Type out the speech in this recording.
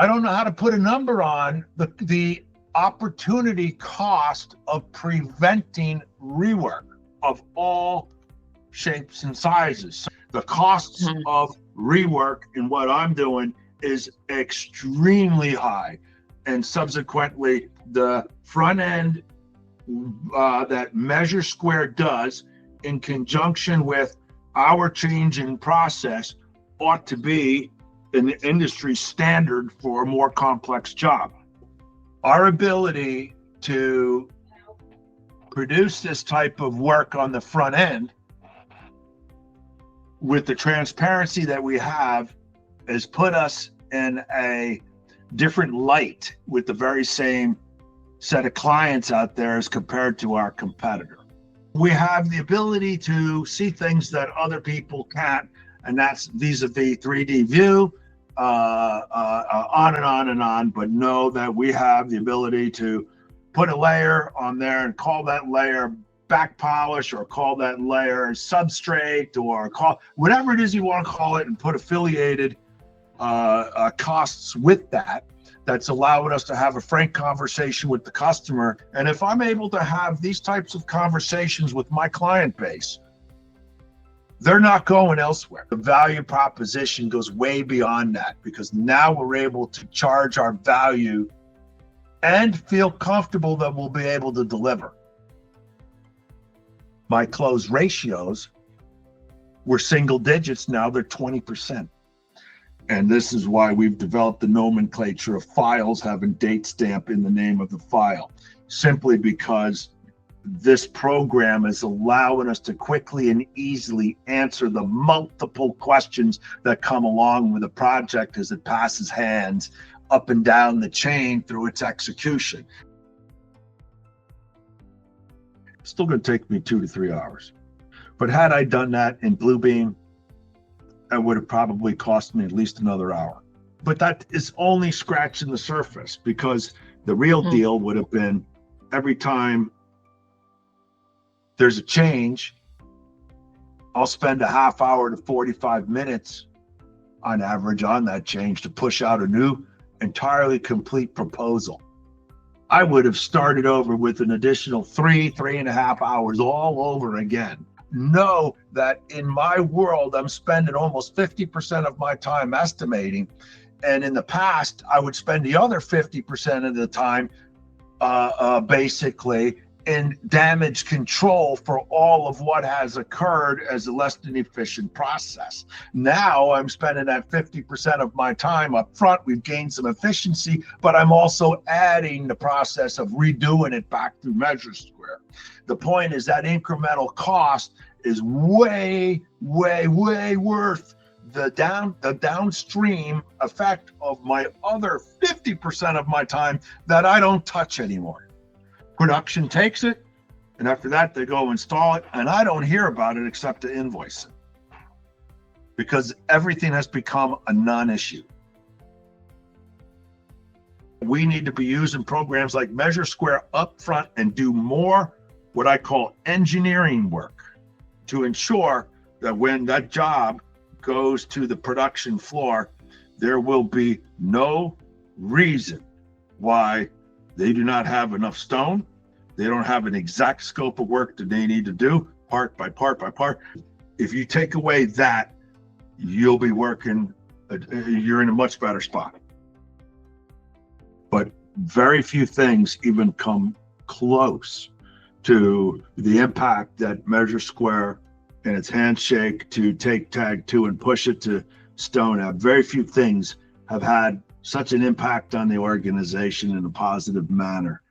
I don't know how to put a number on the opportunity cost of preventing rework of all shapes and sizes. So the costs of rework in what I'm doing is extremely high. And subsequently, the front end that MeasureSquare does in conjunction with our change in process ought to be an industry standard for a more complex job. Our ability to produce this type of work on the front end with the transparency that we have has put us in a different light with the very same set of clients out there as compared to our competitor. We have the ability to see things that other people can't, and that's vis-a-vis 3D view, on and on and on, but know that we have the ability to put a layer on there and call that layer back polish, or call that layer substrate, or call whatever it is you want to call it, and put affiliated costs with that. That's allowing us to have a frank conversation with the customer. And if I'm able to have these types of conversations with my client base, they're not going elsewhere. The value proposition goes way beyond that, because now we're able to charge our value and feel comfortable that we'll be able to deliver. My close ratios were single digits, now they're 20%. And this is why we've developed the nomenclature of files having date stamp in the name of the file, simply because this program is allowing us to quickly and easily answer the multiple questions that come along with a project as it passes hands up and down the chain through its execution. It's still going to take me 2 to 3 hours. But had I done that in Bluebeam, it would have probably cost me at least another hour. But that is only scratching the surface, because the real deal would have been every time there's a change, I'll spend a half hour to 45 minutes on average on that change to push out a new entirely complete proposal. I would have started over with an additional 3.5 hours all over again. Know that in my world, I'm spending almost 50% of my time estimating. And in the past, I would spend the other 50% of the time basically in damage control for all of what has occurred as a less than efficient process. Now I'm spending that 50% of my time up front. We've gained some efficiency, but I'm also adding the process of redoing it back through MeasureSquare. The point is that incremental cost is way worth the downstream effect of my other 50% of my time that I don't touch anymore. Production takes it, and after that they go install it, and I don't hear about it except to invoice it, because everything has become a non-issue. We need to be using programs like MeasureSquare up front and do more what I call engineering work to ensure that when that job goes to the production floor, there will be no reason why they do not have enough stone. They don't have an exact scope of work that they need to do, part by part by part. If you take away that, you'll be working, you're in a much better spot. But very few things even come close to the impact that MeasureSquare and its handshake to take tag 2 and push it to stone have. Very few things have had such an impact on the organization in a positive manner.